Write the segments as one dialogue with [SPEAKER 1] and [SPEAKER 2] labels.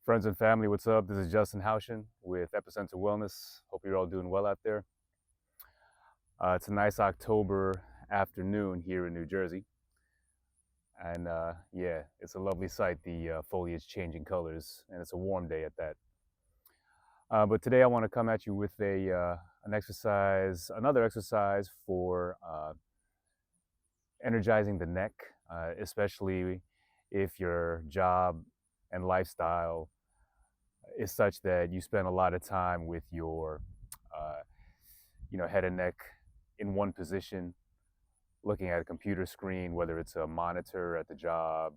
[SPEAKER 1] Friends and family, what's up? This is Justin Haushin with Epicenter Wellness. Hope you're all doing well out there. It's a nice October afternoon here in New Jersey. And yeah, it's a lovely sight, the foliage changing colors, and it's a warm day at that. But today I want to come at you with another exercise for energizing the neck, especially if your job and lifestyle is such that you spend a lot of time with your uh, head and neck in one position, looking at a computer screen, whether it's a monitor at the job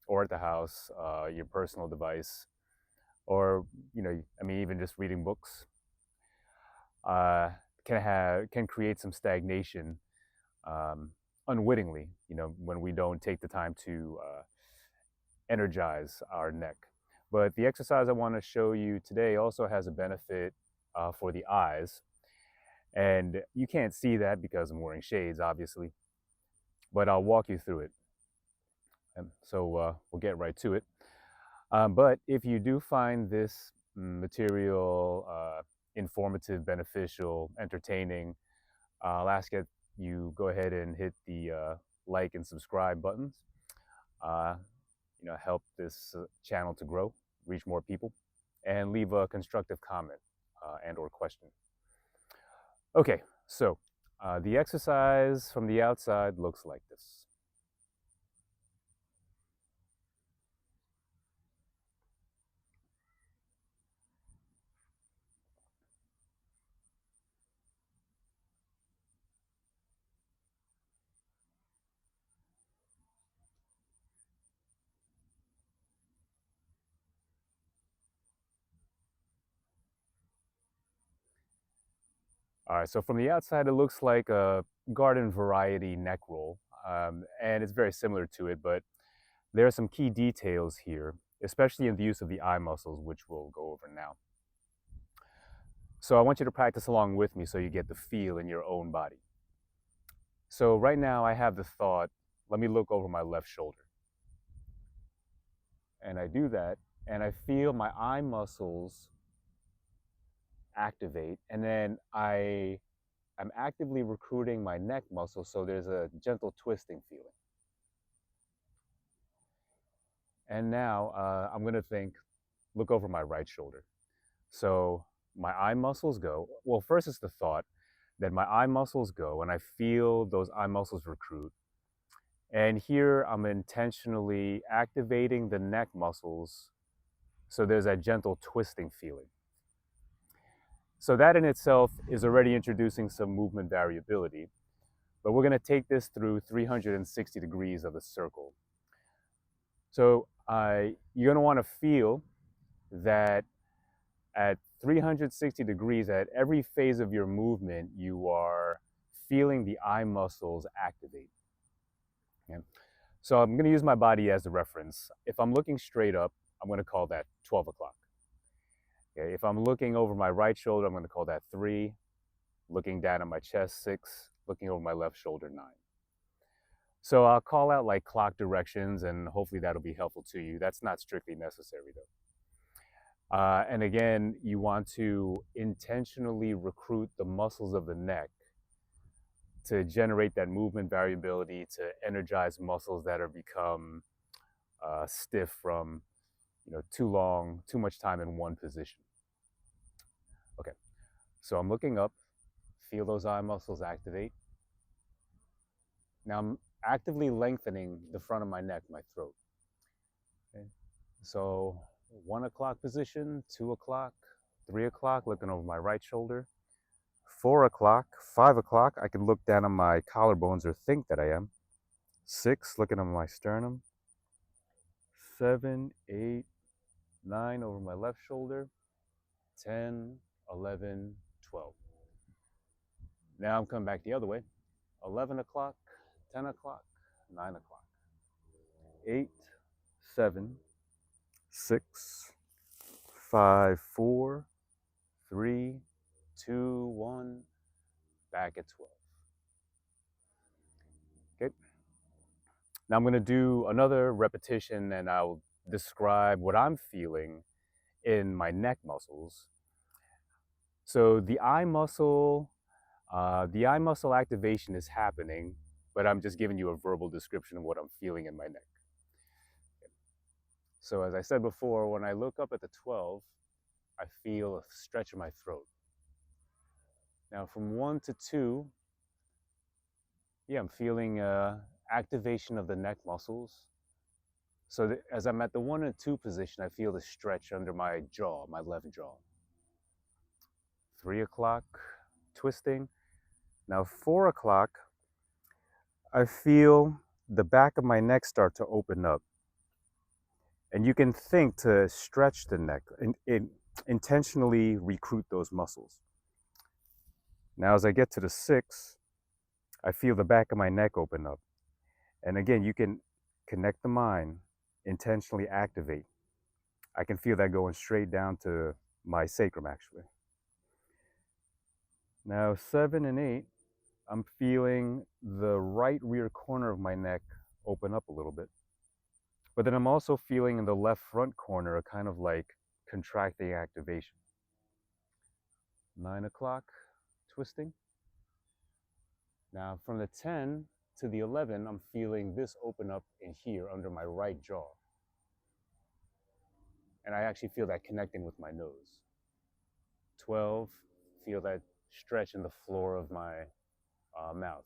[SPEAKER 1] or at the house, your personal device, or even just reading books, uh, can create some stagnation um, unwittingly. When we don't take the time to energize our neck. But the exercise I want to show you today also has a benefit for the eyes. And you can't see that because I'm wearing shades, obviously, but I'll walk you through it. And so we'll get right to it. But if you do find this material informative, beneficial, entertaining, I'll ask that you go ahead and hit the like and subscribe buttons. Uh, help this channel to grow, reach more people, and leave a constructive comment and or question. Okay, so the exercise from the outside looks like this. All right, so from the outside, it looks like a garden variety neck roll, and it's very similar to it, but there are some key details here, especially in the use of the eye muscles, which we'll go over now. So I want you to practice along with me so you get the feel in your own body. So right now I have the thought, let me look over my left shoulder. And I do that, and I feel my eye muscles activate, and then I'm actively recruiting my neck muscles, so there's a gentle twisting feeling. And now I'm going to look over my right shoulder. So my eye muscles go. Well, first it's the thought that my eye muscles go, and I feel those eye muscles recruit. And here I'm intentionally activating the neck muscles, so there's that gentle twisting feeling. So that in itself is already introducing some movement variability, but we're going to take this through 360 degrees of the circle. So you're going to want to feel that at 360 degrees, at every phase of your movement, you are feeling the eye muscles activate. Okay? So I'm going to use my body as a reference. If I'm looking straight up, I'm going to call that 12 o'clock. Okay? If I'm looking over my right shoulder, I'm going to call that 3. Looking down at my chest, 6. Looking over my left shoulder, 9. So I'll call out like clock directions, and hopefully that'll be helpful to you. That's not strictly necessary though. And again, you want to intentionally recruit the muscles of the neck to generate that movement variability, to energize muscles that are become stiff from too much time in one position. Okay, so I'm looking up, feel those eye muscles activate. Now I'm actively lengthening the front of my neck, my throat. Okay, so 1 o'clock position, 2 o'clock, 3 o'clock, looking over my right shoulder. 4 o'clock, 5 o'clock, I can look down on my collarbones or think that I am. 6, looking at my sternum. 7, 8, 9 over my left shoulder. 10, 11, 12. Now I'm coming back the other way. 11 o'clock, 10 o'clock, 9 o'clock. 8, 7, 6, 5, 4, 3, 2, 1, back at 12. Okay. Now I'm going to do another repetition, and I'll describe what I'm feeling in my neck muscles. So the eye muscle activation is happening, but I'm just giving you a verbal description of what I'm feeling in my neck. So as I said before, when I look up at the 12, I feel a stretch in my throat. Now from 1 to 2, yeah, I'm feeling activation of the neck muscles. So as I'm at the 1 and 2 position, I feel the stretch under my jaw, my left jaw. 3 o'clock, twisting. Now 4 o'clock, I feel the back of my neck start to open up. And you can think to stretch the neck and intentionally recruit those muscles. Now as I get to the 6, I feel the back of my neck open up. And again, you can connect the mind, intentionally activate. I can feel that going straight down to my sacrum actually. Now 7 and 8, I'm feeling the right rear corner of my neck open up a little bit. But then I'm also feeling in the left front corner a kind of like contracting activation. 9 o'clock, twisting. Now from the 10 to the 11, I'm feeling this open up in here under my right jaw. And I actually feel that connecting with my nose. 12, feel that stretch in the floor of my mouth,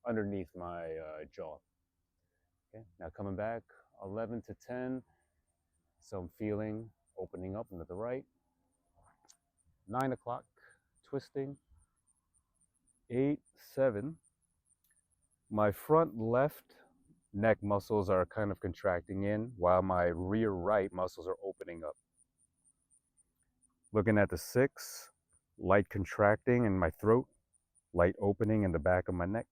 [SPEAKER 1] underneath my jaw. Okay, now coming back, 11 to 10, so I'm feeling opening up into the right. 9 o'clock, twisting. 8, 7, my front left neck muscles are kind of contracting in while my rear right muscles are opening up. Looking at the 6, light contracting in my throat, light opening in the back of my neck.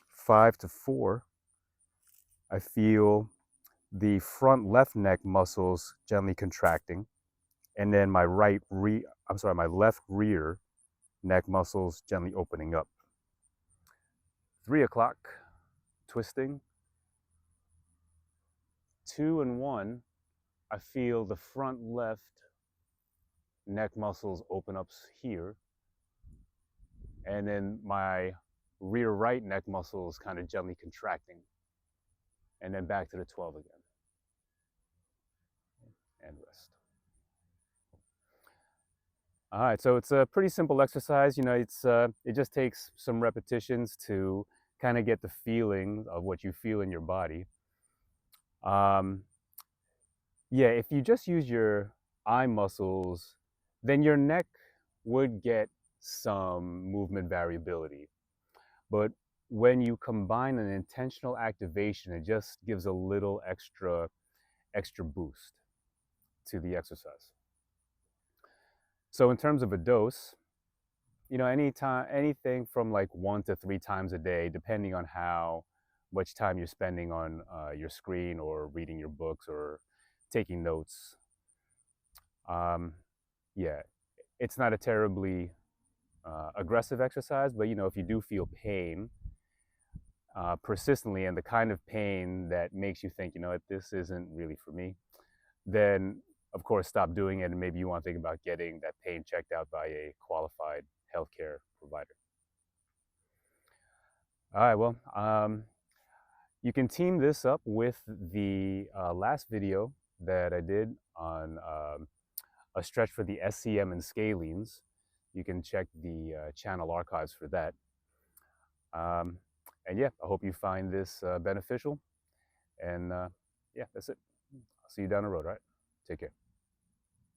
[SPEAKER 1] 5 to 4, I feel the front left neck muscles gently contracting, and then my my left rear neck muscles gently opening up. 3 o'clock, twisting. 2 and 1, I feel the front left neck muscles open up here, and then my rear right neck muscles kind of gently contracting, and then back to the 12 again, and rest. All right, so it's a pretty simple exercise. It just takes some repetitions to kind of get the feeling of what you feel in your body. Yeah, if you just use your eye muscles, then your neck would get some movement variability. But when you combine an intentional activation, it just gives a little extra boost to the exercise. So in terms of a dose, anything from like 1 to 3 times a day, depending on how much time you're spending on your screen or reading your books or taking notes. Yeah, it's not a terribly aggressive exercise, but if you do feel pain persistently and the kind of pain that makes you think, this isn't really for me, then of course stop doing it, and maybe you want to think about getting that pain checked out by a qualified healthcare provider. All right, well, you can team this up with the last video that I did on a stretch for the SCM and scalenes. You can check the channel archives for that. And yeah, I hope you find this beneficial. And yeah, that's it. I'll see you down the road, all right? Take care.